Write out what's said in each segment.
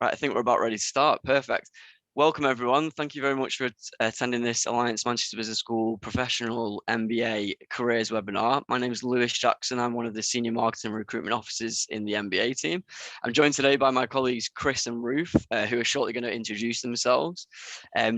Right, I think we're about ready to start. Perfect. Welcome, everyone. Thank you very much for attending this Alliance Manchester Business School Professional MBA Careers webinar. My name is Lewis Jackson. I'm one of the Senior Marketing and Recruitment Officers in the MBA team. I'm joined today by my colleagues Chris and Ruth, who are shortly going to introduce themselves.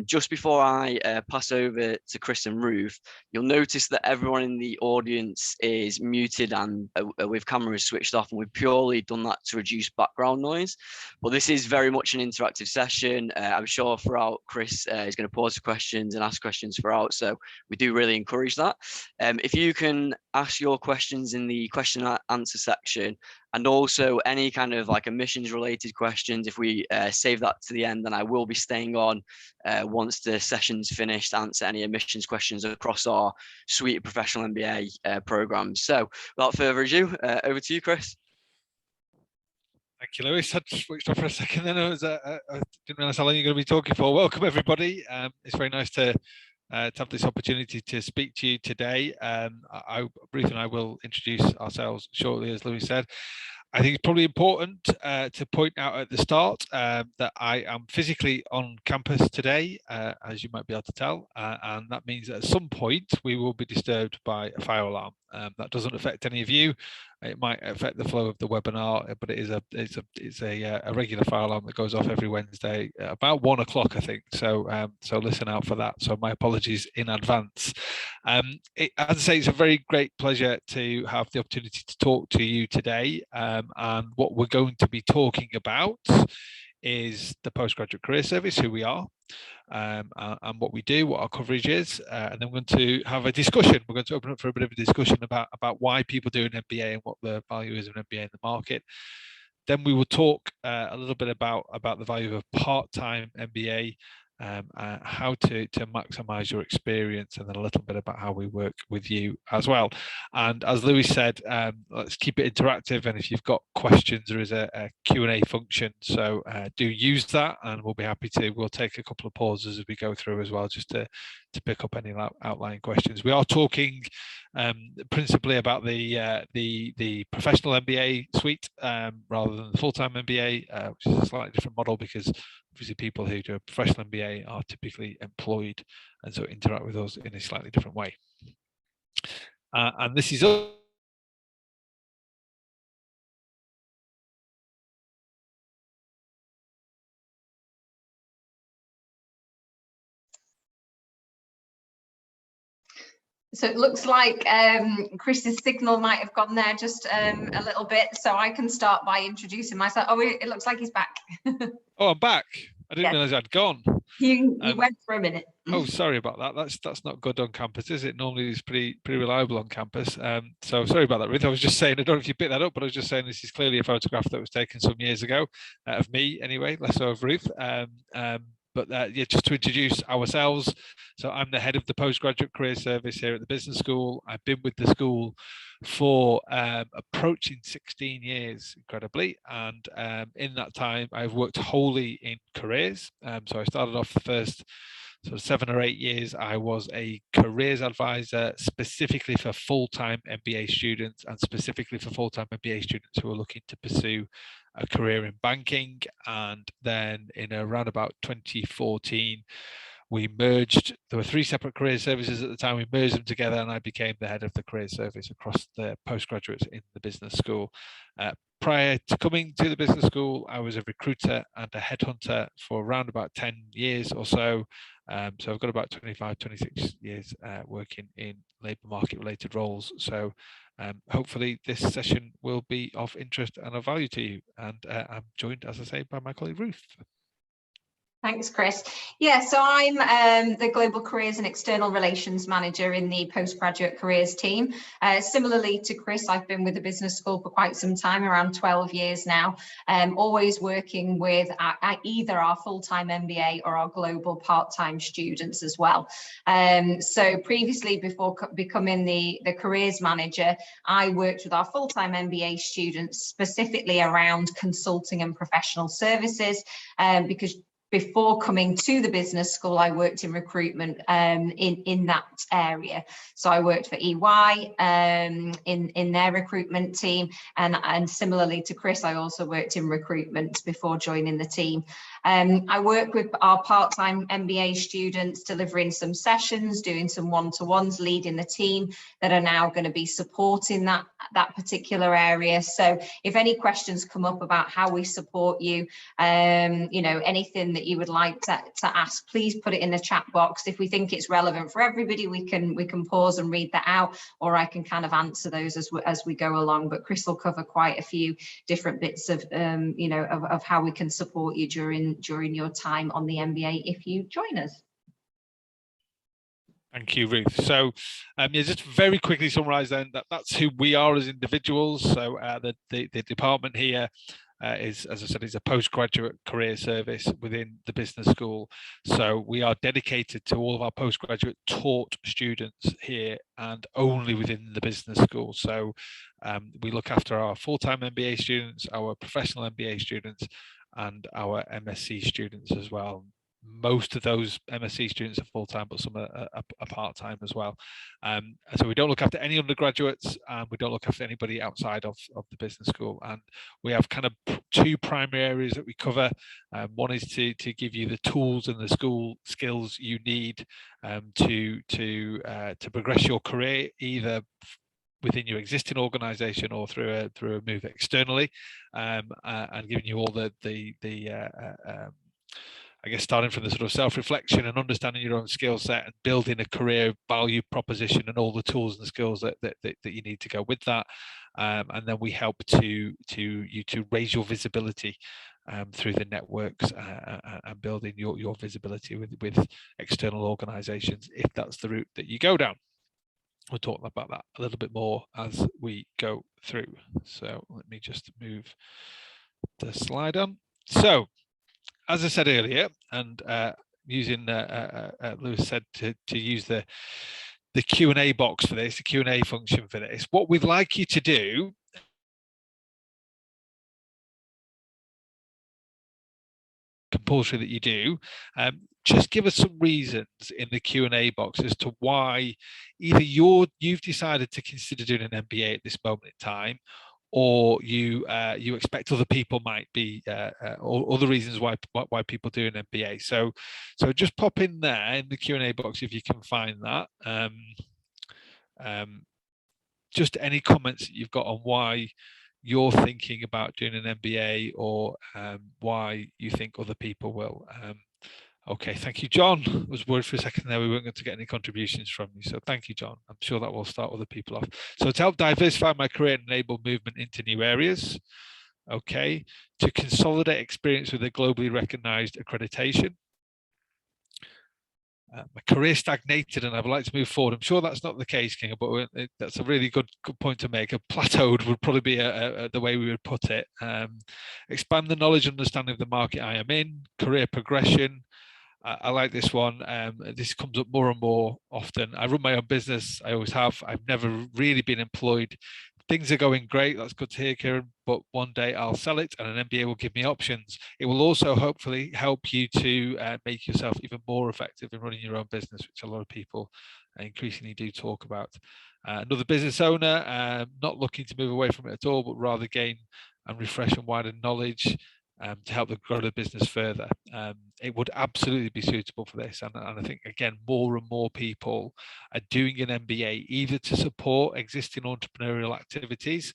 Just before I pass over to Chris and Ruth, you'll notice that everyone in the audience is muted and with cameras switched off, and we've purely done that to reduce background noise. Well, this is very much an interactive session. I'm sure throughout Chris is going to pause for questions and ask questions throughout, so we do really encourage that. If you can ask your questions in the question and answer section, and also any kind of like admissions related questions, if we save that to the end, then I will be staying on once the session's finished to answer any admissions questions across our suite of professional MBA programs. So without further ado, over to you, Chris. Thank you, Lewis. I just switched off for a second then. I didn't realise how long you're going to be talking for. Welcome, everybody. It's very nice to have this opportunity to speak to you today. Ruth and I will introduce ourselves shortly, as Lewis said. I think it's probably important to point out at the start that I am physically on campus today, as you might be able to tell, and that means that at some point we will be disturbed by a fire alarm. That doesn't affect any of you. It might affect the flow of the webinar, but it's a regular fire alarm that goes off every Wednesday about 1 o'clock, I think. So listen out for that. So my apologies in advance. As I say, it's a very great pleasure to have the opportunity to talk to you today. And what we're going to be talking about is the Postgraduate Careers Service, who we are, and what we do, what our coverage is, and then we're going to have a discussion. We're going to open up for a bit of a discussion about why people do an MBA and what the value is of an MBA in the market. Then we will talk a little bit about the value of a part-time MBA, how to maximize your experience, and then a little bit about how we work with you as well. And as Louis said, let's keep it interactive, and if you've got questions, there is a Q&A function, so do use that, and we'll be happy to. We'll take a couple of pauses as we go through as well, just to pick up any outlying questions. We are talking principally about the professional MBA suite rather than the full-time MBA, which is a slightly different model, because obviously people who do a professional MBA are typically employed and so interact with us in a slightly different way. And this is So it looks like Chris's signal might have gone there just a little bit, so I can start by introducing myself. Oh, it looks like he's back. Oh, I'm back. I didn't realise I'd gone. You went for a minute. Oh, sorry about that. That's not good on campus, is it? Normally it's pretty reliable on campus. So sorry about that, Ruth. I was just saying, I don't know if you picked that up, but I was just saying this is clearly a photograph that was taken some years ago, of me anyway, less so of Ruth. But yeah, just to introduce ourselves. So I'm the head of the Postgraduate Careers Service here at the Business School. I've been with the school for approaching 16 years, incredibly. And in that time, I've worked wholly in careers. So I started off the first sort of 7 or 8 years. I was a careers advisor specifically for full-time MBA students, and specifically for full-time MBA students who are looking to pursue a career in banking. And then in around about 2014, we merged. There were 3 separate career services at the time. We merged them together, and I became the head of the career service across the postgraduates in the business school. Prior to coming to the business school, I was a recruiter and a headhunter for around about 10 years or so. So I've got about 25, 26 years working in labour market related roles. So hopefully this session will be of interest and of value to you. And I'm joined, as I say, by my colleague Ruth. Thanks, Chris. Yeah, so I'm the Global Careers and External Relations Manager in the Postgraduate Careers team. Similarly to Chris, I've been with the business school for quite some time, around 12 years now, always working with either our full-time MBA or our global part-time students as well. So previously, before becoming the Careers Manager, I worked with our full-time MBA students specifically around consulting and professional services, because before coming to the business school, I worked in recruitment in that area. So I worked for EY in their recruitment team, and similarly to Chris, I also worked in recruitment before joining the team. I work with our part-time MBA students, delivering some sessions, doing some one-to-ones, leading the team that are now going to be supporting that particular area. So if any questions come up about how we support you, you know, anything that you would like to ask, please put it in the chat box. If we think it's relevant for everybody, we can pause and read that out, or I can kind of answer those as we go along. But Chris will cover quite a few different bits of you know, of how we can support you during your time on the MBA if you join us. Thank you, Ruth. So yeah, just very quickly summarize then that's who we are as individuals. So the department here is, as I said, is a postgraduate career service within the business school. So we are dedicated to all of our postgraduate taught students here and only within the business school. So we look after our full-time MBA students, our professional MBA students, and our MSc students as well. Most of those MSc students are full-time, but some are part-time as well. So we don't look after any undergraduates, and we don't look after anybody outside of the business school. And we have kind of two primary areas that we cover. One is to give you the tools and the school skills you need to progress your career, either within your existing organization or through a move externally, and giving you all I guess starting from the sort of self-reflection and understanding your own skill set and building a career value proposition and all the tools and skills that you need to go with that. And then we help you to raise your visibility through the networks and building your visibility with external organizations, if that's the route that you go down. We'll talk about that a little bit more as we go through. So let me just move the slide on. So, as I said earlier, and using Lewis said to use the Q&A box for this, the Q&A function for this, what we'd like you to do compulsory that you do, just give us some reasons in the Q&A box as to why either you've decided to consider doing an MBA at this moment in time, or you expect other people might be, or other reasons why people do an MBA. So just pop in there in the Q&A box if you can find that. Just any comments that you've got on why you're thinking about doing an MBA, or why you think other people will. Okay, thank you, John. I was worried for a second there we weren't going to get any contributions from you. So thank you, John. I'm sure that will start other people off. So to help diversify my career and enable movement into new areas. Okay, to consolidate experience with a globally recognized accreditation. My career stagnated and I would like to move forward. I'm sure that's not the case, King, but that's a really good point to make. A plateaued would probably be the way we would put it. Expand the knowledge and understanding of the market I am in. Career progression. I like this one. This comes up more and more often. I run my own business. I always have. I've never really been employed. Things are going great. That's good to hear, Kieran. But one day I'll sell it and an MBA will give me options. It will also hopefully help you to make yourself even more effective in running your own business, which a lot of people increasingly do talk about. Another business owner, not looking to move away from it at all, but rather gain and refresh and widen knowledge to help them grow the business further. It would absolutely be suitable for this. And I think, again, more and more people are doing an MBA either to support existing entrepreneurial activities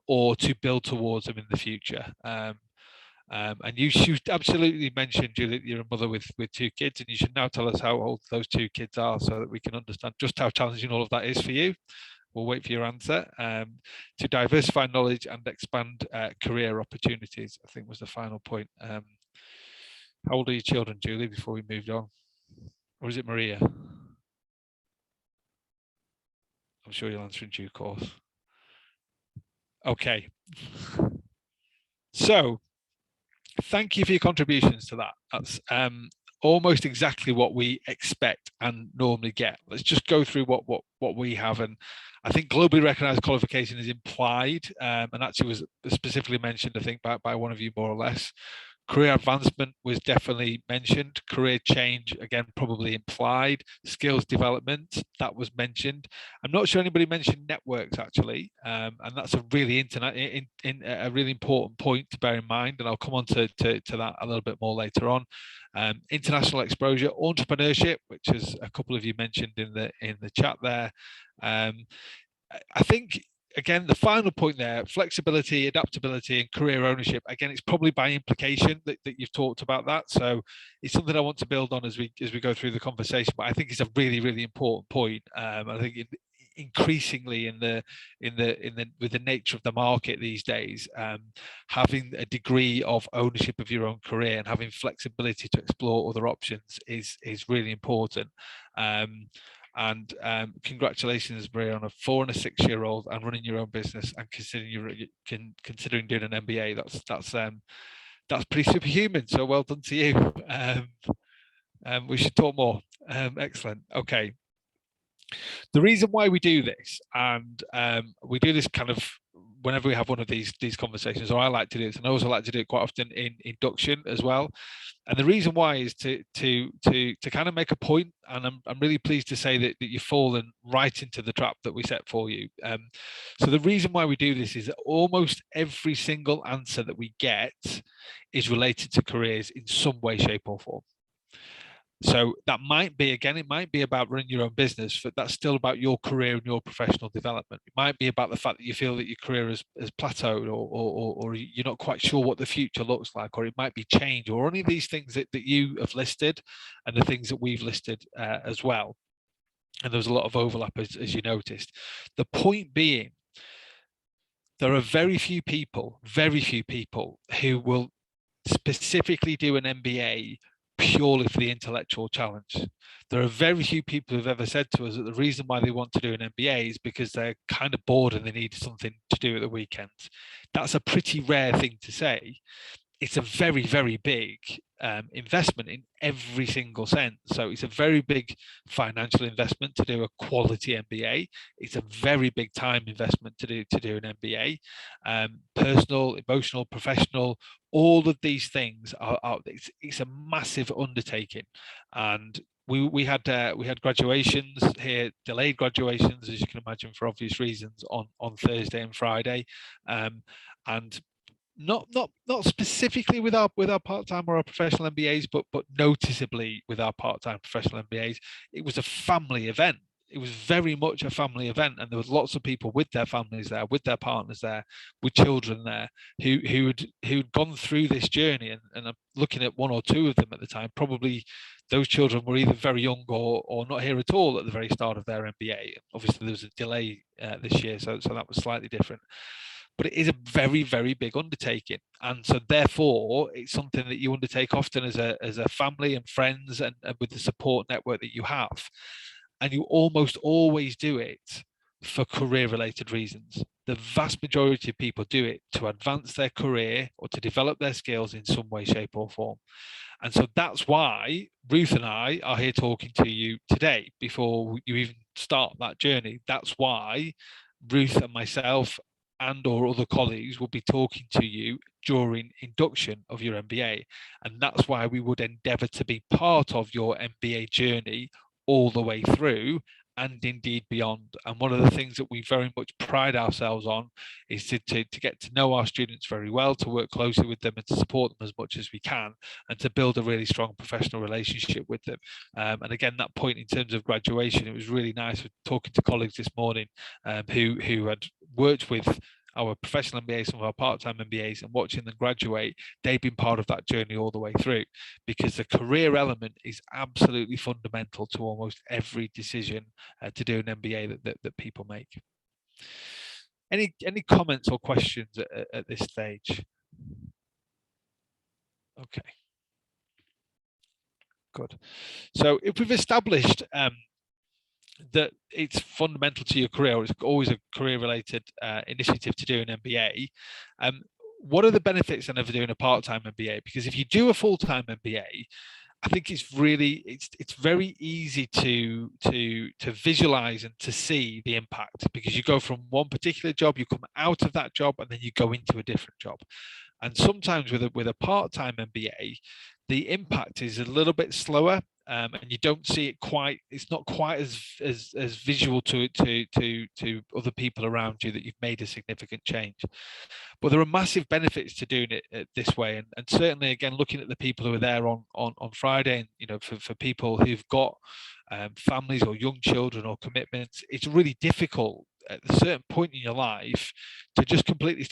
or to build towards them in the future. And you should absolutely mention, Julie, that you're a mother with 2 kids, and you should now tell us how old those 2 kids are so that we can understand just how challenging all of that is for you. We'll wait for your answer. To diversify knowledge and expand career opportunities, I think was the final point. How old are your children, Julie, before we moved on? Or is it Maria? I'm sure you'll answer in due course. Okay. So thank you for your contributions to that. That's almost exactly what we expect and normally get. Let's just go through what we have. And I think globally recognized qualification is implied, and actually was specifically mentioned, I think, by one of you more or less. Career advancement was definitely mentioned. Career change, again, probably implied. Skills development, that was mentioned. I'm not sure anybody mentioned networks, actually, and that's a really a really important point to bear in mind, and I'll come on to that a little bit more later on. International exposure, entrepreneurship, which is a couple of you mentioned in the chat there. I think, again, the final point there, flexibility, adaptability, and career ownership. Again, it's probably by implication that you've talked about that. So it's something I want to build on as we go through the conversation. But I think it's a really, really important point. I think increasingly with the nature of the market these days, having a degree of ownership of your own career and having flexibility to explore other options is really important. And congratulations, Maria, on a 4 and a 6 year old and running your own business and considering doing an MBA. That's pretty superhuman. So well done to you. We should talk more. Excellent. Okay. The reason why we do this, and we do this kind of whenever we have one of these conversations, or I like to do this, and I also like to do it quite often in induction as well. And the reason why is to kind of make a point, and I'm really pleased to say that you've fallen right into the trap that we set for you. So the reason why we do this is that almost every single answer that we get is related to careers in some way, shape, or form. So that might be, again, it might be about running your own business, but that's still about your career and your professional development. It might be about the fact that you feel that your career has plateaued, or you're not quite sure what the future looks like, or it might be change, or any of these things that you have listed and the things that we've listed as well. And there's a lot of overlap, as you noticed. The point being, there are very few people who will specifically do an MBA purely for the intellectual challenge. There are very few people who've ever said to us that the reason why they want to do an MBA is because they're kind of bored and they need something to do at the weekends. That's a pretty rare thing to say. It's a very, very big investment in every single sense. So it's a very big financial investment to do a quality MBA. It's a very big time investment to do an MBA. Personal, emotional, professional, all of these things it's a massive undertaking. And we had graduations here, delayed graduations, as you can imagine, for obvious reasons, on Thursday and Friday, and not specifically with our part-time or our professional MBAs, but noticeably with our part-time professional MBAs, it was a family event. It was very much a family event, and there was lots of people with their families there, with their partners there, with children there, who'd gone through this journey. And I'm looking at one or two of them at the time. Probably those children were either very young or not here at all at the very start of their MBA. Obviously, there was a delay this year, so that was slightly different. But it is a very, very big undertaking, and so therefore it's something that you undertake often as a family and friends, and with the support network that you have. And you almost always do it for career-related reasons. The vast majority of people do it to advance their career or to develop their skills in some way, shape, or form. And so that's why Ruth and I are here talking to you today before you even start that journey. That's why Ruth and myself and or other colleagues will be talking to you during induction of your MBA. And that's why we would endeavour to be part of your MBA journey all the way through, and indeed beyond. And one of the things that we very much pride ourselves on is to get to know our students very well, to work closely with them and to support them as much as we can, and to build a really strong professional relationship with them. And again, that point in terms of graduation, it was really nice talking to colleagues this morning who had worked with our professional MBAs, some of our part-time MBAs, and watching them graduate. They've been part of that journey all the way through, because the career element is absolutely fundamental to almost every decision to do an MBA that people make. Any comments or questions at this stage? Okay, good. So if we've established that it's fundamental to your career, or it's always a career-related initiative to do an MBA, what are the benefits then of doing a part-time MBA? Because if you do a full-time MBA, I think it's very easy to visualize and to see the impact, because you go from one particular job, you come out of that job, and then you go into a different job. And sometimes with a part-time MBA, the impact is a little bit slower, and you don't see it quite. It's not quite as visual to other people around you that you've made a significant change. But there are massive benefits to doing it this way, and certainly, again, looking at the people who are there on Friday, and you know, for people who've got families or young children or commitments, it's really difficult at a certain point in your life to just completely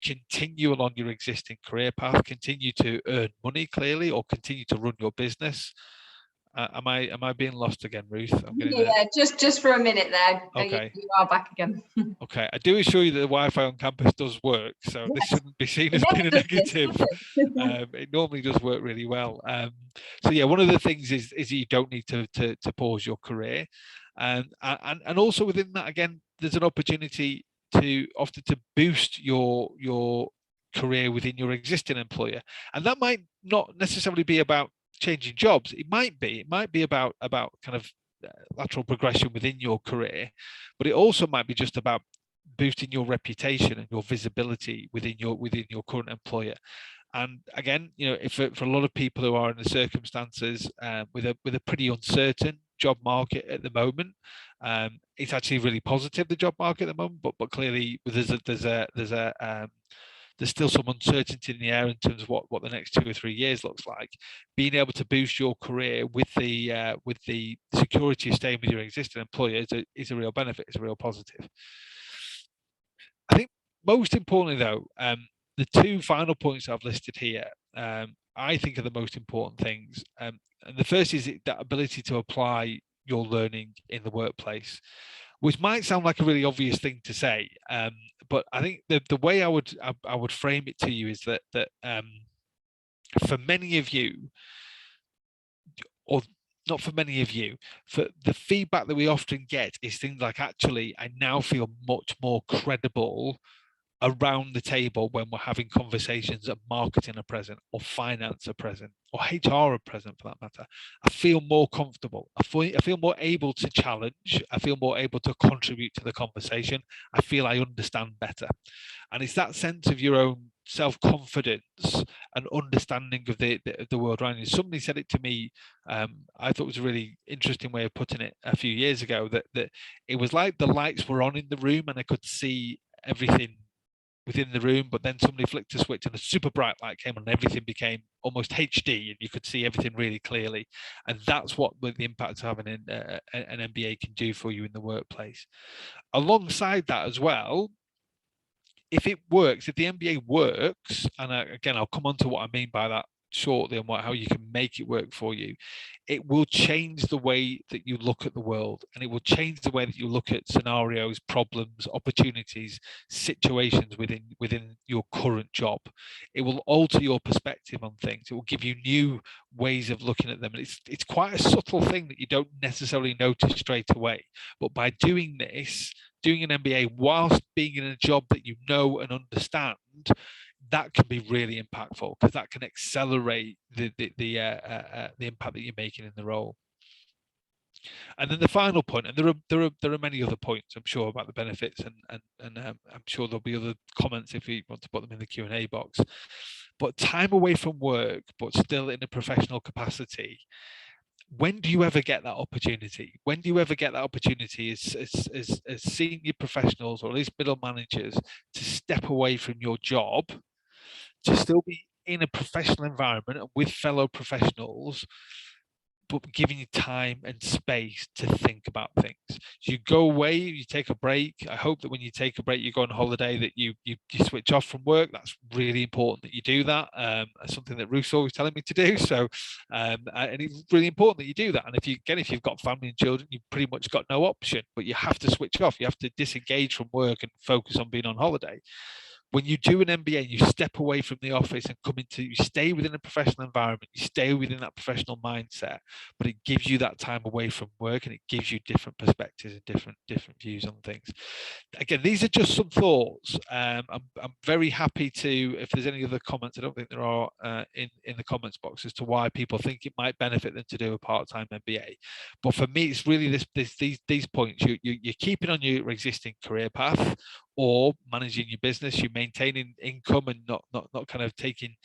continue along your existing career path, continue to earn money clearly, or continue to run your business. Am I being lost again, Ruth? Yeah, just for a minute there. Okay. You are back again. Okay, I do assure you that the Wi-Fi on campus does work, so Yes. this shouldn't be seen as being a negative. It normally does work really well. So yeah, one of the things is you don't need to pause your career, and also within that, again, there's an opportunity to boost your career within your existing employer, and that might not necessarily be about changing jobs. It might be about kind of lateral progression within your career, but it also might be just about boosting your reputation and your visibility within your current employer. And again, you know, if for a lot of people who are in the circumstances with a pretty uncertain job market at the moment, it's actually really positive, the job market at the moment. But clearly, there's still some uncertainty in the air in terms of what the next 2 or 3 years looks like. Being able to boost your career with the security of staying with your existing employer is a real benefit. It's a real positive. I think most importantly, though, the two final points I've listed here, I think are the most important things. And the first is that ability to apply your learning in the workplace, which might sound like a really obvious thing to say, but I think the way I would frame it to you is that for many of you, or not for many of you, for the feedback that we often get is things like, actually, I now feel much more credible around the table when we're having conversations that marketing are present, or finance are present, or HR are present for that matter. I feel more comfortable. I feel more able to challenge. I feel more able to contribute to the conversation. I feel I understand better. And it's that sense of your own self-confidence and understanding of the world around you. Somebody said it to me, I thought it was a really interesting way of putting it a few years ago, that it was like the lights were on in the room and I could see everything within the room, but then somebody flicked a switch and a super bright light came on and everything became almost HD and you could see everything really clearly. And that's what the impact of having an MBA can do for you in the workplace. Alongside that as well, if it works, if the MBA works, and again, I'll come on to what I mean by that shortly and how you can make it work for you, it will change the way that you look at the world, and it will change the way that you look at scenarios, problems, opportunities, situations within your current job. It will alter your perspective on things. It will give you new ways of looking at them. And it's quite a subtle thing that you don't necessarily notice straight away, but by doing this, doing an MBA whilst being in a job that you know and understand, that can be really impactful, because that can accelerate the impact that you're making in the role. And then the final point, and there are many other points, I'm sure, about the benefits, and I'm sure there'll be other comments if you want to put them in the Q&A box. But time away from work, but still in a professional capacity. When do you ever get that opportunity? When do you ever get that opportunity as senior professionals, or at least middle managers, to step away from your job, to still be in a professional environment and with fellow professionals, but giving you time and space to think about things? So you go away, you take a break. I hope that when you take a break, you go on holiday, that you switch off from work. That's really important that you do that. That's something that Ruth's always telling me to do. So, and it's really important that you do that. And if you've got family and children, you've pretty much got no option, but you have to switch off. You have to disengage from work and focus on being on holiday. when you do an MBA and you step away from the office and you stay within a professional environment, you stay within that professional mindset, but it gives you that time away from work, and it gives you different perspectives and different views on things. Again, these are just some thoughts. I'm very happy to, if there's any other comments, I don't think there are in the comments box, as to why people think it might benefit them to do a part-time MBA. But for me, it's really these points. You're keeping on your existing career path, or managing your business, you're maintaining income and not kind of taking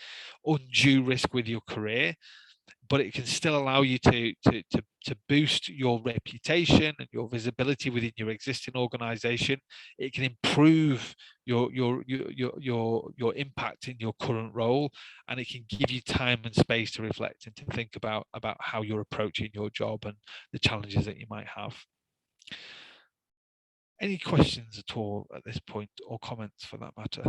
undue risk with your career, but it can still allow you to boost your reputation and your visibility within your existing organization. It can improve your impact in your current role, and it can give you time and space to reflect and to think about how you're approaching your job and the challenges that you might have. Any questions at all at this point, or comments for that matter?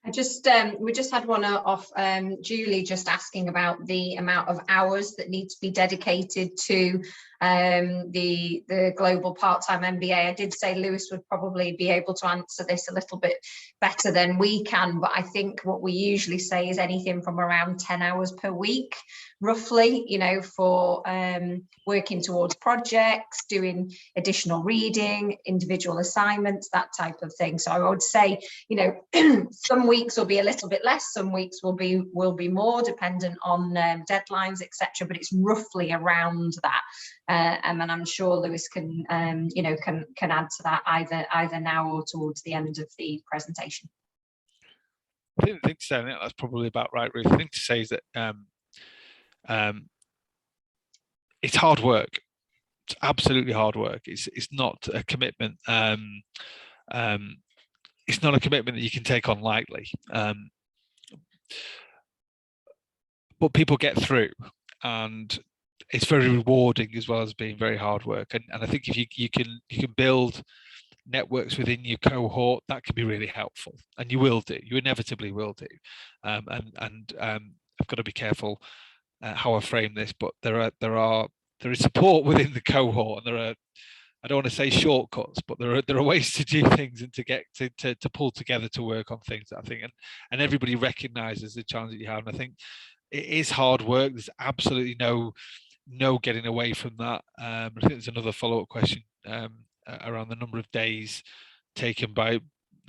We just had one off Julie, just asking about the amount of hours that need to be dedicated to the global part-time MBA. I did say Lewis would probably be able to answer this a little bit better than we can, but I think what we usually say is anything from around 10 hours per week, roughly, you know, for working towards projects, doing additional reading, individual assignments, that type of thing. So I would say, you know, some weeks will be a little bit less, some weeks will be more, dependent on deadlines, etc. But it's roughly around that. And I'm sure Lewis can, you know, can add to that either now or towards the end of the presentation. I think so. I think that's probably about right, Ruth. The thing to say is that it's hard work. It's absolutely hard work. It's not a commitment. It's not a commitment that you can take on lightly. But people get through, and it's very rewarding as well as being very hard work. And I think if you can build networks within your cohort, that can be really helpful, and you inevitably will do. And I've got to be careful how I frame this, but there is support within the cohort, and there are, I don't want to say shortcuts, but there are ways to do things and to get to pull together to work on things, I think, and everybody recognizes the challenge that you have. And I think it is hard work. There's absolutely no getting away from that. I think there's another follow-up question around the number of days taken by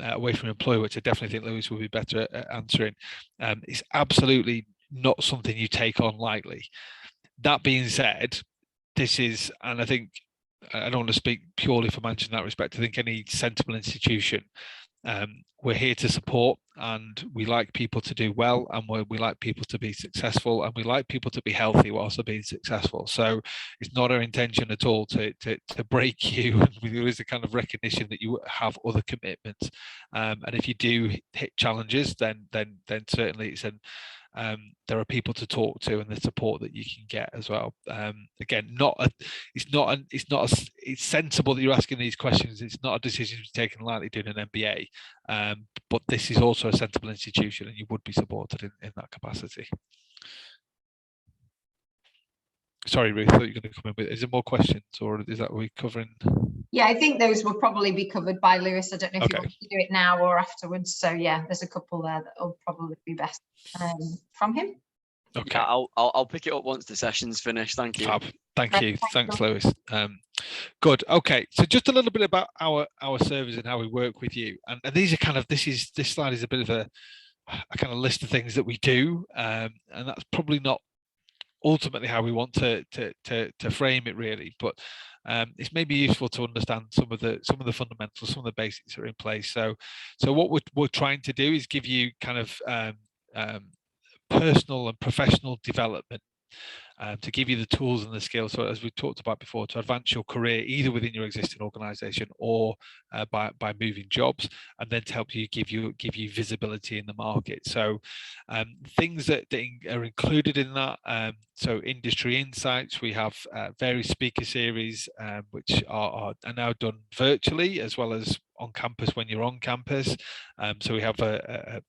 away from employer, which I definitely think Lewis will be better at answering. It's absolutely not something you take on lightly. That being said, this is, and I think I don't want to speak purely for Manchester in that respect. I think any sensible institution, we're here to support, and we like people to do well, and we like people to be successful, and we like people to be healthy whilst they're being successful. So it's not our intention at all to break you. There is a kind of recognition that you have other commitments, and if you do hit challenges, then certainly it's there are people to talk to and the support that you can get as well. Again, it's sensible that you're asking these questions. It's not a decision to be taken lightly doing an MBA, but this is also a sensible institution, and you would be supported in that capacity. Sorry, Ruth, I thought you were going to come in with, is there more questions, or is that we covering? Yeah, I think those will probably be covered by Lewis. I don't know if you want to do it now or afterwards. So yeah, there's a couple there that will probably be best from him. Okay, yeah, I'll pick it up once the session's finished. Thank you. Fab. Thank you. Thanks, Lewis. Good. Okay, so just a little bit about our service and how we work with you. And these are kind of, this slide is a bit of a kind of list of things that we do, and that's probably not ultimately how we want to frame it, really, but it's maybe useful to understand some of the fundamentals, some of the basics that are in place. So what we're trying to do is give you kind of personal and professional development, to give you the tools and the skills, so as we talked about before, to advance your career either within your existing organization or by moving jobs, and then to help you give you visibility in the market. So things that are included in that, so industry insights, we have various speaker series which are now done virtually as well as on campus when you're on campus. So we have an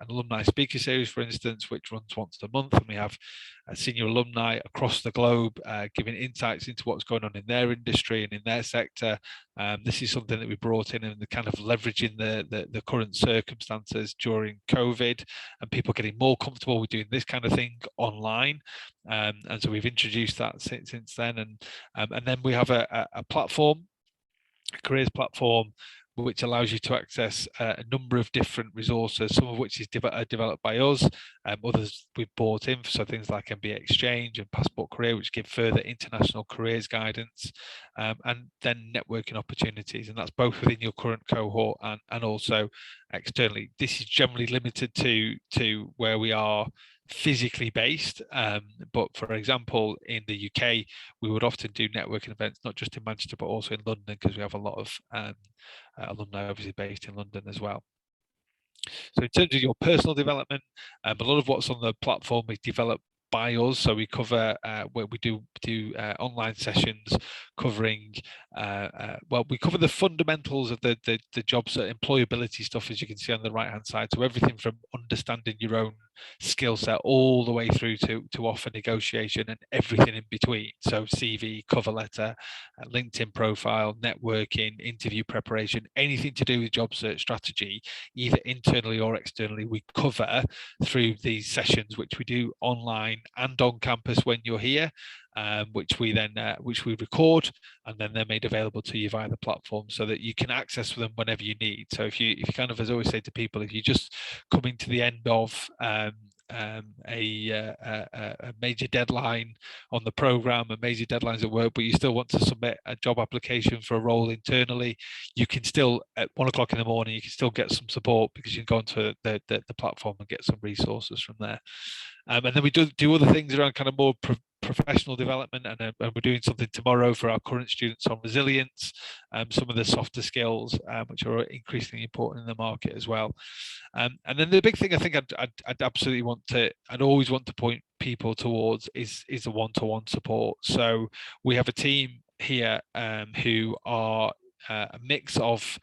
alumni speaker series, for instance, which runs once a month, and we have senior alumni across the globe giving insights into what's going on in their industry and in their sector. This is something that we brought in and kind of leveraging the current circumstances during COVID and people getting more comfortable with doing this kind of thing online. And so we've introduced that since then. And then we have a platform, a careers platform, which allows you to access a number of different resources, some of which is developed by us, others we've bought in, so things like MBA Exchange and Passport Career, which give further international careers guidance, and then networking opportunities, and that's both within your current cohort and also externally. This is generally limited to where we are physically based, but for example in the UK we would often do networking events not just in Manchester but also in London, because we have a lot of alumni obviously based in London as well. So in terms of your personal development, a lot of what's on the platform is developed by us. So we cover where we do online sessions covering well, we cover the fundamentals of the jobs, employability stuff, as you can see on the right hand side. So everything from understanding your own skill set all the way through to offer negotiation and everything in between. So CV, cover letter, LinkedIn profile, networking, interview preparation, anything to do with job search strategy, either internally or externally, we cover through these sessions, which we do online and on campus when you're here, which we record, and then they're made available to you via the platform so that you can access them whenever you need. So if you kind of, as I always say to people, if you just coming to the end of a major deadline on the program and major deadlines at work, but you still want to submit a job application for a role internally, you can still, at 1 o'clock in the morning, you can still get some support because you can go onto the platform and get some resources from there. And then we do other things around kind of more professional development, and we're doing something tomorrow for our current students on resilience, some of the softer skills, which are increasingly important in the market as well. And then the big thing I think I'd absolutely I'd always want to point people towards is a one-to-one support. So we have a team here who are a mix of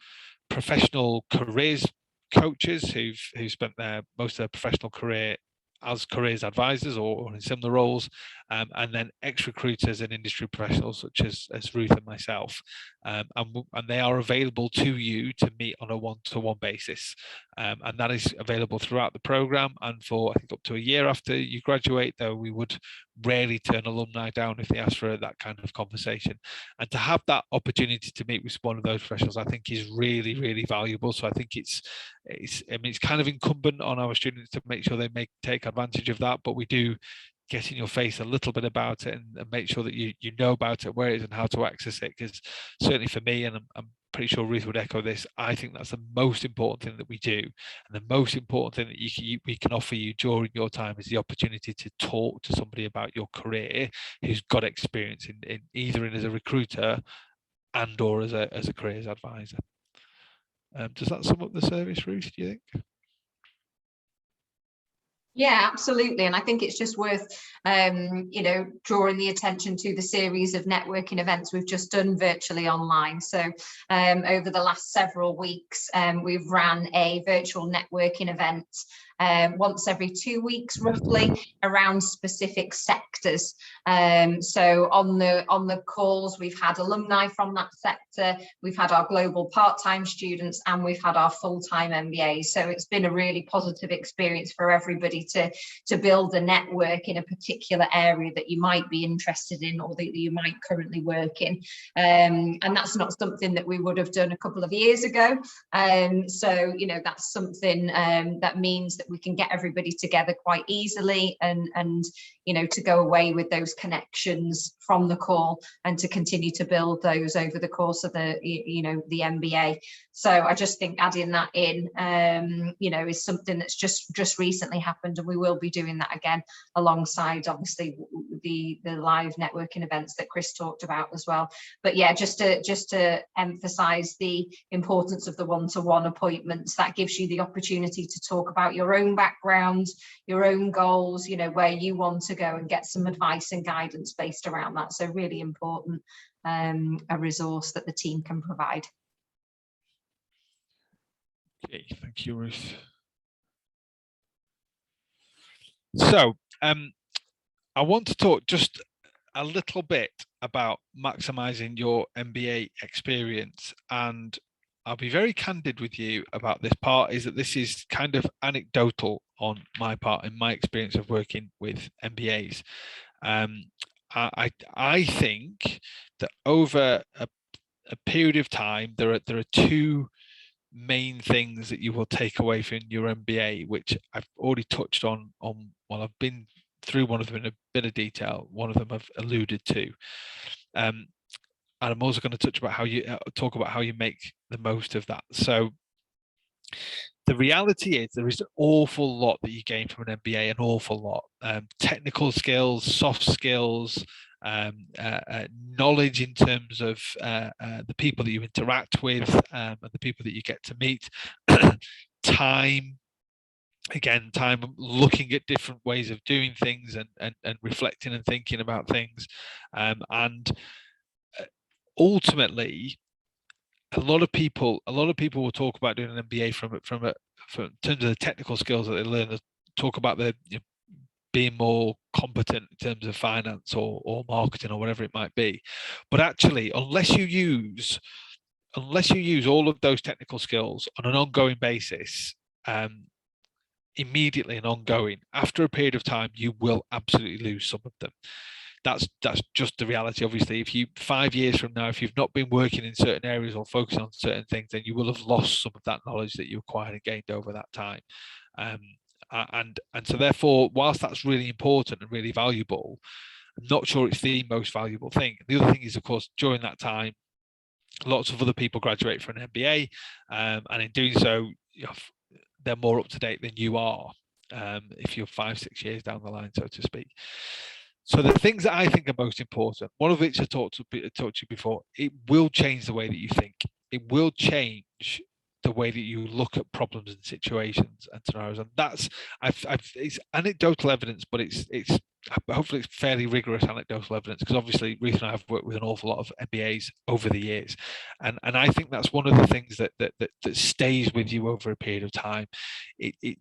professional careers coaches who've spent most of their professional career as careers advisors or in similar roles, and then ex-recruiters and industry professionals such as Ruth and myself, and they are available to you to meet on a one-to-one basis, and that is available throughout the program and for I think up to a year after you graduate, though we would rarely turn alumni down if they ask for that kind of conversation. And to have that opportunity to meet with one of those professionals I think is really, really valuable. So I think it's kind of incumbent on our students to make sure they take advantage of that, but we do get in your face a little bit about it and make sure that you know about it, where it is and how to access it, because certainly for me, and I'm pretty sure Ruth would echo this, I think that's the most important thing that we do, and the most important thing that we can offer you during your time is the opportunity to talk to somebody about your career who's got experience in either as a recruiter and or as a careers advisor. Does that sum up the service, Ruth, do you think? Yeah, absolutely. And I think it's just worth, drawing the attention to the series of networking events we've just done virtually online. So over the last several weeks, we've ran a virtual networking event once every 2 weeks, roughly, around specific sectors. So on the calls, we've had alumni from that sector, we've had our global part-time students, and we've had our full-time MBAs. So it's been a really positive experience for everybody to build a network in a particular area that you might be interested in or that you might currently work in. And that's not something that we would have done a couple of years ago. So, that's something that means that we can get everybody together quite easily and to go away with those connections from the call and to continue to build those over the course of the MBA. So I just think adding that in, is something that's just recently happened, and we will be doing that again alongside obviously the live networking events that Chris talked about as well. But yeah, just to emphasize the importance of the one-to-one appointments, that gives you the opportunity to talk about your own background, your own goals, where you want to go, and get some advice and guidance based around that. So really important, a resource that the team can provide. Okay, thank you, Ruth. So I want to talk just a little bit about maximizing your MBA experience, and I'll be very candid with you about this part, is that this is kind of anecdotal on my part in my experience of working with MBAs. I think that over a period of time, there are two main things that you will take away from your MBA, which I've already touched on while I've been through one of them in a bit of detail. One of them I've alluded to, and I'm also going to talk about how you make the most of that. So the reality is there is an awful lot that you gain from an MBA, an awful lot. Technical skills, soft skills, knowledge in terms of the people that you interact with, and the people that you get to meet. Time looking at different ways of doing things and reflecting and thinking about things, and ultimately a lot of people will talk about doing an MBA from in terms of the technical skills that they learn. They talk about being more competent in terms of finance or marketing or whatever it might be, but actually unless you use all of those technical skills on an ongoing basis, immediately and ongoing, after a period of time you will absolutely lose some of them. That's just the reality. Obviously, if you 5 years from now, if you've not been working in certain areas or focusing on certain things, then you will have lost some of that knowledge that you acquired and gained over that time. And so therefore, whilst that's really important and really valuable, I'm not sure it's the most valuable thing. The other thing is, of course, during that time, lots of other people graduate for an MBA, and in doing so, they're more up to date than you are, if you're 5-6 years down the line, so to speak. So the things that I think are most important, one of which I talked to you before, it will change the way that you think. It will change the way that you look at problems and situations and scenarios. And that's, it's anecdotal evidence, but it's hopefully it's fairly rigorous anecdotal evidence, because obviously Ruth and I have worked with an awful lot of MBAs over the years, and I think that's one of the things that stays with you over a period of time. It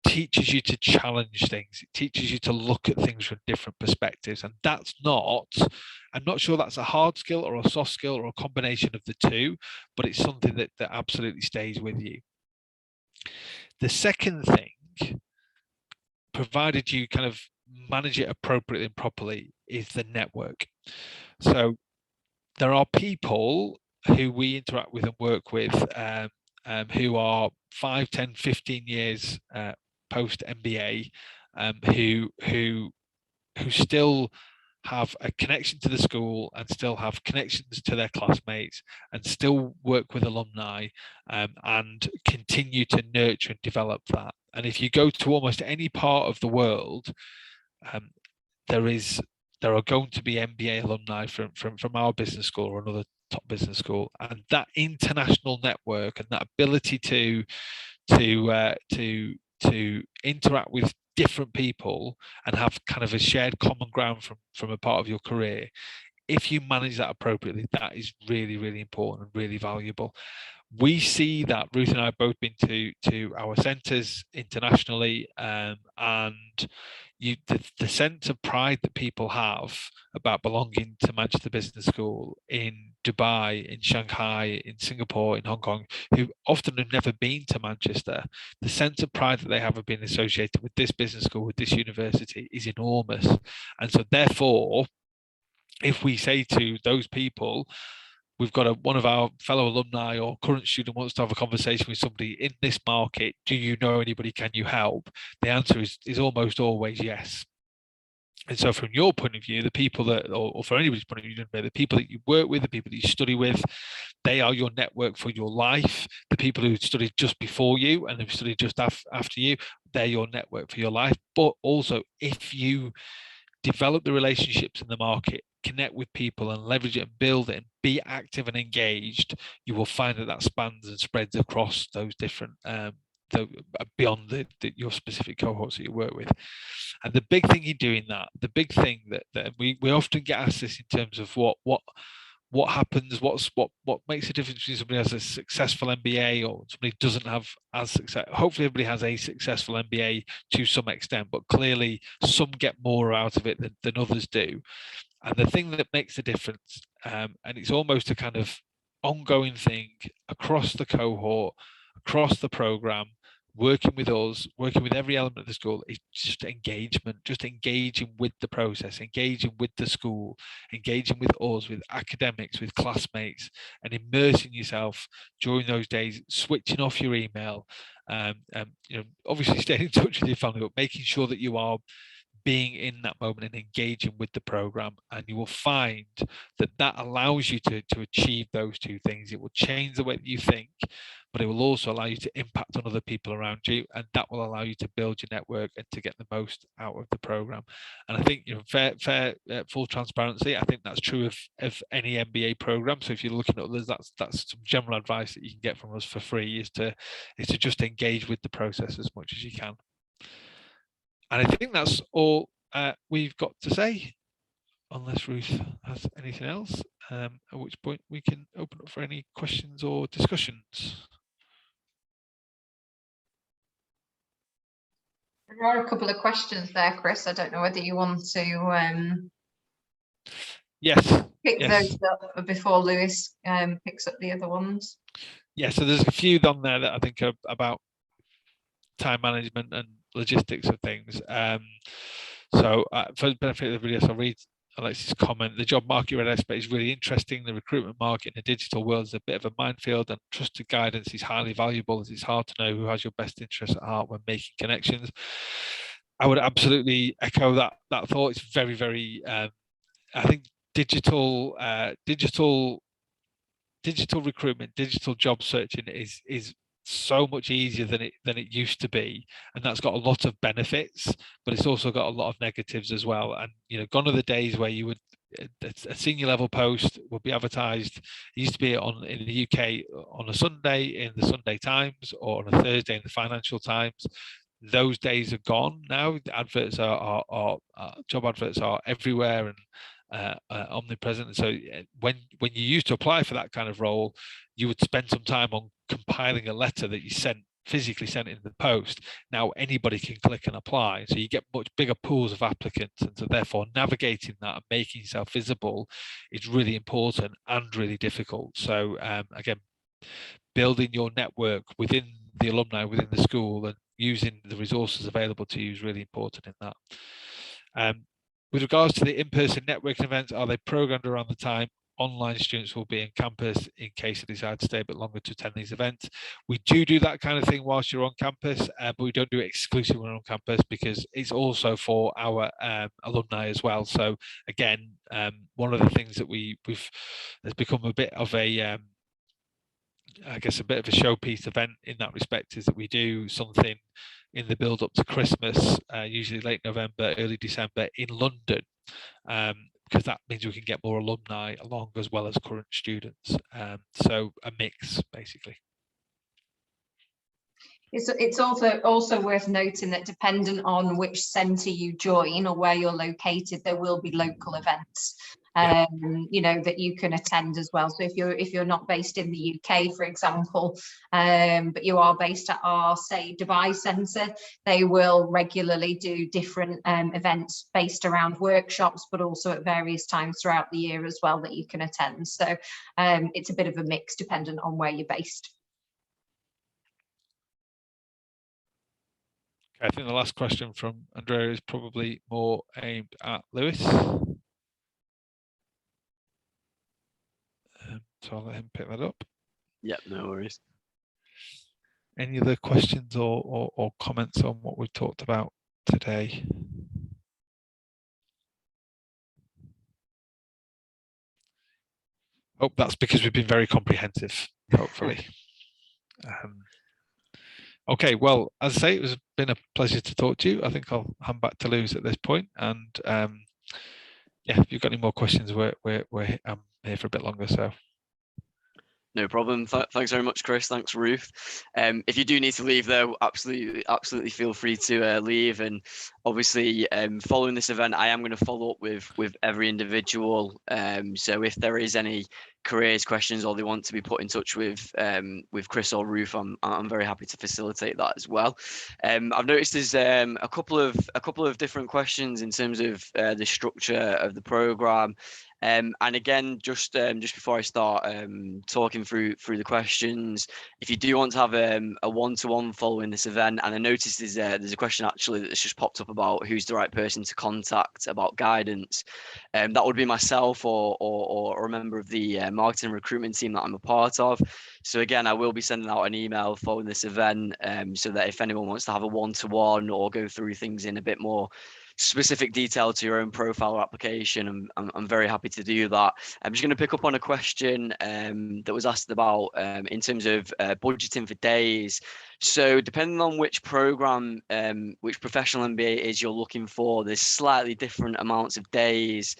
teaches you to challenge things. It teaches you to look at things from different perspectives, and I'm not sure that's a hard skill or a soft skill or a combination of the two, but it's something that absolutely stays with you. The second thing, provided you kind of manage it appropriately and properly, is the network. So there are people who we interact with and work with, who are 5, 10, 15 years post MBA, who still have a connection to the school and still have connections to their classmates and still work with alumni, and continue to nurture and develop that. And if you go to almost any part of the world, there are going to be MBA alumni from our business school or another top business school, and that international network and that ability to interact with different people and have kind of a shared common ground from a part of your career, if you manage that appropriately, that is really, really important and really valuable. We see that. Ruth and I have both been to our centres internationally, and the sense of pride that people have about belonging to Manchester Business School in Dubai, in Shanghai, in Singapore, in Hong Kong, who often have never been to Manchester, the sense of pride that they have of being associated with this business school, with this university, is enormous. And so therefore, if we say to those people, we've got one of our fellow alumni or current student wants to have a conversation with somebody in this market, do you know anybody, can you help? The answer is almost always yes. And so from your point of view, the people that, or for anybody's point of view, the people that you work with, the people that you study with, they are your network for your life. The people who studied just before you and have studied just after you, they're your network for your life. But also, if you develop the relationships in the market, connect with people and leverage it and build it and be active and engaged, you will find that spans and spreads across those different, beyond your specific cohorts that you work with. And the big thing in doing that, the big thing that we often get asked this in terms of what happens, what makes a difference between somebody who has a successful MBA or somebody who doesn't have as success. Hopefully everybody has a successful MBA to some extent, but clearly some get more out of it than others do. And the thing that makes the difference, and it's almost a kind of ongoing thing across the cohort, across the program, working with us, working with every element of the school, is just engagement, just engaging with the process, engaging with the school, engaging with us, with academics, with classmates, and immersing yourself during those days, switching off your email, obviously staying in touch with your family, but making sure that you are being in that moment and engaging with the program. And you will find that allows you to achieve those two things. It will change the way that you think, but it will also allow you to impact on other people around you, and that will allow you to build your network and to get the most out of the program. And I think, full transparency, I think that's true of any MBA program. So if you're looking at others, that's some general advice that you can get from us for free, is to just engage with the process as much as you can. And I think that's all we've got to say, unless Ruth has anything else, at which point we can open up for any questions or discussions. There are a couple of questions there, Chris. I don't know whether you want to pick those up before Lewis picks up the other ones. Yeah, so there's a few on there that I think are about time management and logistics of things. So for the benefit of everybody else, I'll read Alexis' comment. The job market red aspect is really interesting. The recruitment market in the digital world is a bit of a minefield, and trusted guidance is highly valuable, as it's hard to know who has your best interest at heart when making connections. I would absolutely echo that thought. It's very, very, I think digital recruitment, digital job searching is so much easier than it used to be, and that's got a lot of benefits, but it's also got a lot of negatives as well. And gone are the days where you would a senior level post would be advertised. It used to be in the UK on a Sunday in the Sunday Times, or on a Thursday in the Financial Times. Those days are gone now. The adverts are job adverts are everywhere and omnipresent. So when you used to apply for that kind of role, you would spend some time on compiling a letter that you physically sent in the post. Now anybody can click and apply, so you get much bigger pools of applicants, and so therefore navigating that and making yourself visible is really important and really difficult. So again, building your network within the alumni, within the school, and using the resources available to you is really important in that. With regards to the in-person networking events, are they programmed around the time online students will be in campus in case they decide to stay a bit longer to attend these events? We do that kind of thing whilst you're on campus, but we don't do it exclusively when we're on campus, because it's also for our alumni as well. So again, one of the things that has become a bit of a I guess a bit of a showpiece event in that respect is that we do something in the build up to Christmas, usually late November, early December in London, because that means we can get more alumni along as well as current students. So a mix, basically. It's also worth noting that depending on which centre you join or where you're located, there will be local events that you can attend as well. So if you're not based in the UK, for example, but you are based at our, say, Dubai centre, they will regularly do different events based around workshops, but also at various times throughout the year as well that you can attend. So it's a bit of a mix dependent on where you're based. I think the last question from Andrea is probably more aimed at Lewis. So I'll let him pick that up. Yep, no worries. Any other questions or comments on what we've talked about today? Oh, that's because we've been very comprehensive, hopefully. Okay, well, as I say, it's been a pleasure to talk to you. I think I'll hand back to Lewis at this point. And yeah, if you've got any more questions, I'm here for a bit longer. So No problem. Thanks very much, Chris. Thanks, Ruth. If you do need to leave, though, absolutely feel free to leave. And obviously, following this event, I am going to follow up with every individual. So if there is any careers questions or they want to be put in touch with Chris or Ruth, I'm very happy to facilitate that as well. I've noticed there's a couple of different questions in terms of the structure of the program. And again, just before I start talking through the questions, if you do want to have a one-to-one following this event, and I noticed there's a question actually that's just popped up about who's the right person to contact about guidance, that would be myself or a member of the marketing and recruitment team that I'm a part of. So again, I will be sending out an email following this event, so that if anyone wants to have a one-to-one or go through things in a bit more specific detail to your own profile or application, I'm very happy to do that. I'm just going to pick up on a question that was asked about in terms of budgeting for days. So depending on which program, which professional MBA it is you're looking for, there's slightly different amounts of days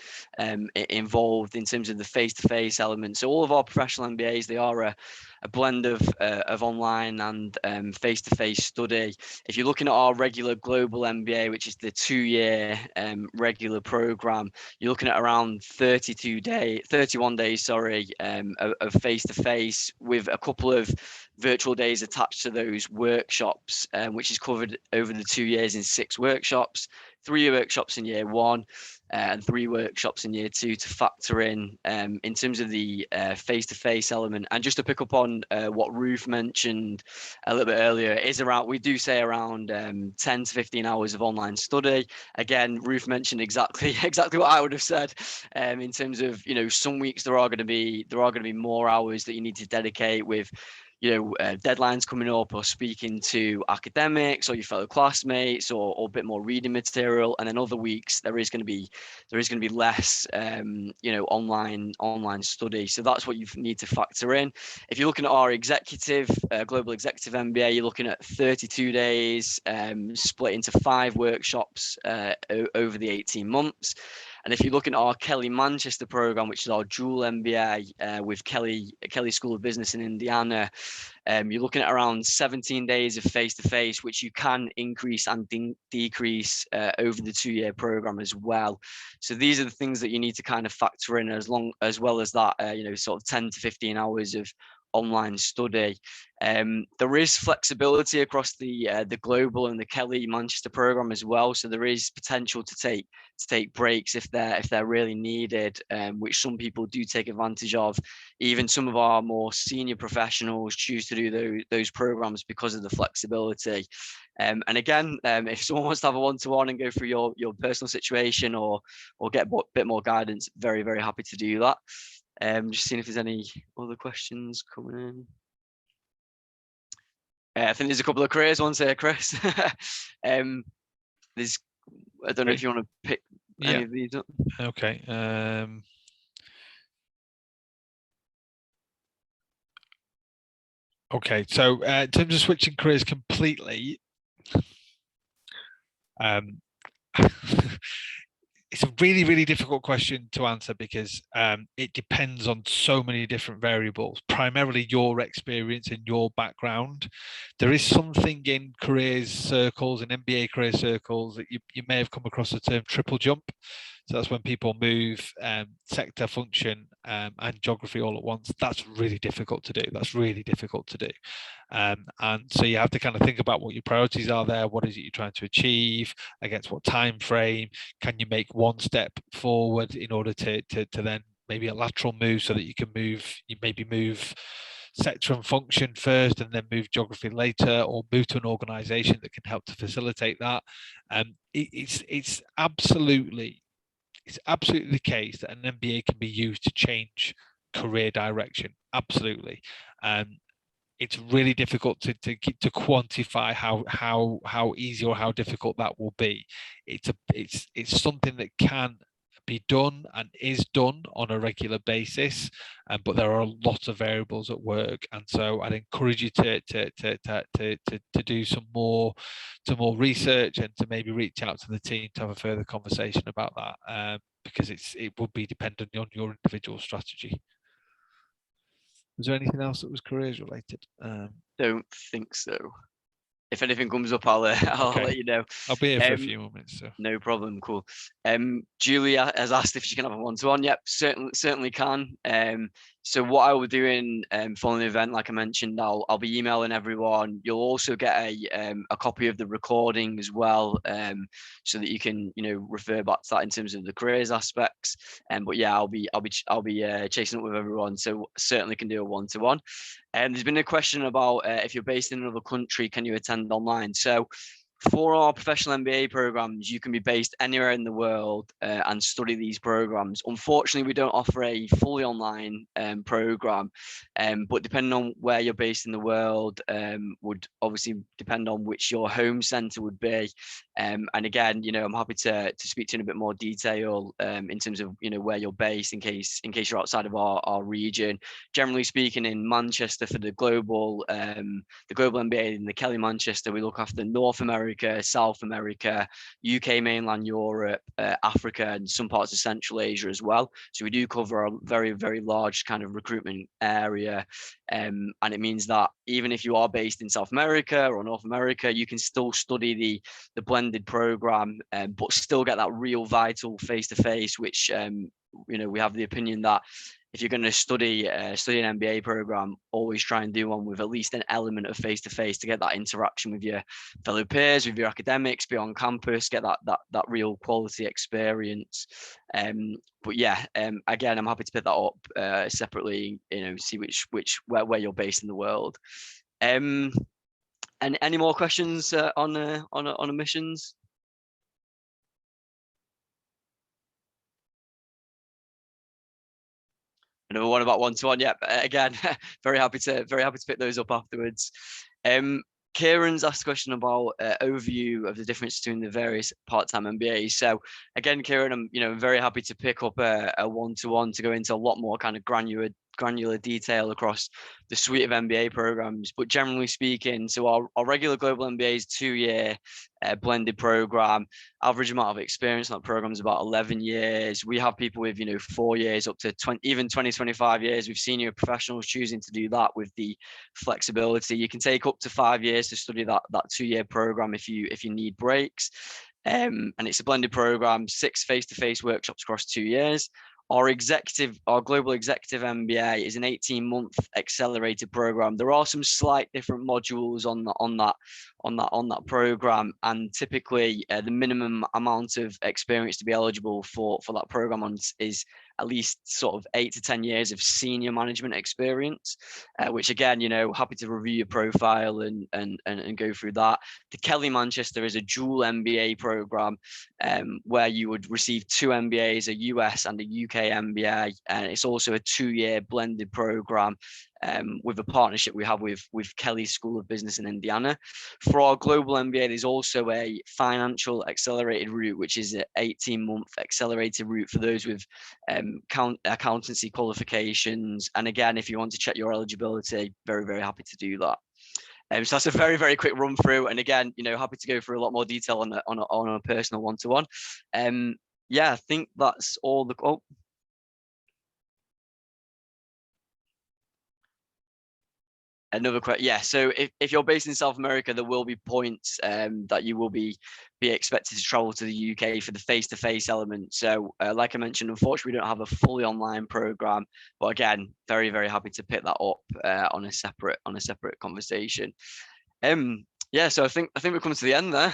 involved in terms of the face-to-face element. So all of our professional MBAs, they are a blend of online and face-to-face study. If you're looking at our regular global MBA, which is the 2-year regular program, you're looking at around 31 days, of face-to-face, with a couple of virtual days attached to those workshops, which is covered over the 2 years in 6 workshops, 3 workshops in year 1, and 3 workshops in year 2 to factor in terms of the face-to-face element. And just to pick up on what Ruth mentioned a little bit earlier, we do say around 10 to 15 hours of online study. Again, Ruth mentioned exactly what I would have said in terms of, some weeks there are going to be more hours that you need to dedicate with deadlines coming up, or speaking to academics or your fellow classmates, or a bit more reading material. And then other weeks there is going to be less online study. So that's what you need to factor in. If you're looking at our global executive MBA, you're looking at 32 days split into 5 workshops over the 18 months. And if you're looking at our Kelly Manchester program, which is our dual MBA with Kelly School of Business in Indiana, you're looking at around 17 days of face-to-face, which you can increase and decrease over the 2-year program as well. So these are the things that you need to kind of factor in, as well as that, sort of 10 to 15 hours of online study. There is flexibility across the global and the Kelly Manchester program as well. So there is potential to take breaks if they're really needed, which some people do take advantage of. Even some of our more senior professionals choose to do those programs because of the flexibility. And again, if someone wants to have a one-to-one and go through your personal situation or get a bit more guidance, very, very happy to do that. Just seeing if there's any other questions coming in. I think there's a couple of careers ones here, Chris. I don't know if you want to pick any of these up. Okay. Okay. So in terms of switching careers completely, it's a really, really difficult question to answer, because it depends on so many different variables, primarily your experience and your background. There is something in careers circles and MBA career circles that you may have come across the term triple jump. So that's when people move sector, function, and geography all at once. That's really difficult to do. And so you have to kind of think about what your priorities are there. What is it you're trying to achieve? Against what time frame? Can you make one step forward in order to then maybe a lateral move, so that you can move sector and function first and then move geography later, or move to an organization that can help to facilitate that? It's absolutely the case that an MBA can be used to change career direction. Absolutely. It's really difficult to quantify how easy or how difficult that will be. It's something that can be done and is done on a regular basis, but there are a lot of variables at work, and so I'd encourage you to do some more research, and to maybe reach out to the team to have a further conversation about that, because it would be dependent on your individual strategy. Was there anything else that was careers related? Don't think so. If anything comes up, I'll Okay. let you know. I'll be here for a few more minutes. So. No problem. Cool. Julia has asked if she can have a one-to-one. Yep, certainly can. So what I will do in following the event, like I mentioned, I'll be emailing everyone. You'll also get a copy of the recording as well, so that you can refer back to that in terms of the careers aspects. But yeah, I'll be chasing up with everyone. So certainly can do a one-to-one. There's been a question about if you're based in another country, can you attend online? So for our professional MBA programs, you can be based anywhere in the world and study these programs. Unfortunately, we don't offer a fully online program, but depending on where you're based in the world, would obviously depend on which your home center would be. And again, I'm happy to speak to you in a bit more detail in terms of where you're based in case you're outside of our region. Generally speaking, in Manchester for the global MBA in the Kelly Manchester, we look after North America, South America, UK mainland Europe, Africa, and some parts of Central Asia as well. So we do cover a very, very large kind of recruitment area. And it means that even if you are based in South America or North America, you can still study the blended program, but still get that real vital face-to-face, which we have the opinion that if you're going to study an MBA program, always try and do one with at least an element of face-to-face to get that interaction with your fellow peers, with your academics, be on campus, get that real quality experience. But yeah, again, I'm happy to pick that up separately. See where you're based in the world. And any more questions on admissions? Another one about one-to-one. Yeah, again, very happy to pick those up afterwards. Kieran's asked a question about overview of the difference between the various part-time MBAs. So again, Kieran, I'm very happy to pick up a one-to-one to go into a lot more kind of granular detail across the suite of MBA programs. But generally speaking, so our regular global MBA is 2-year blended program. Average amount of experience in that program is about 11 years. We have people with 4 years up to 25 years. We've senior professionals choosing to do that with the flexibility. You can take up to 5 years to study that 2-year program if you need breaks. And it's a blended program, 6 face-to-face workshops across 2 years. Our global executive MBA is an 18-month accelerated program. There are some slight different modules on that program, and typically the minimum amount of experience to be eligible for that program is at least sort of 8 to 10 years of senior management experience, which again, happy to review your profile and go through that. The Kelly Manchester is a dual MBA program where you would receive 2 MBAs, a US and a UK MBA, and it's also a 2-year blended program with a partnership we have with Kelly School of Business in Indiana. For our global MBA, there's also a financial accelerated route, which is an 18-month accelerated route for those with accountancy qualifications. And again, if you want to check your eligibility, very, very happy to do that. So that's a very, very quick run through. And again, happy to go through a lot more detail on a personal one-to-one. Yeah, I think that's all the. Oh. Another question. Yeah, so if you're based in South America, there will be points that you will be expected to travel to the UK for the face-to-face element. So like I mentioned, unfortunately, we don't have a fully online program, but again, very, very happy to pick that up on a separate conversation. Yeah, so I think we've come to the end there.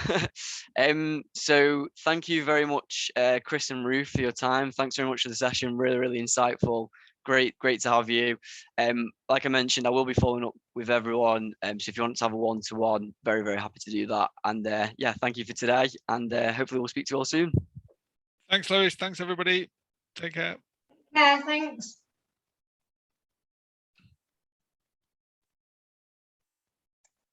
So thank you very much, Chris and Ruth, for your time. Thanks very much for the session. Really, really insightful. Great to have you. Like I mentioned, I will be following up with everyone. So if you want to have a one-to-one, very, very happy to do that. And yeah, thank you for today. And hopefully we'll speak to you all soon. Thanks, Lewis. Thanks, everybody. Take care. Yeah, thanks.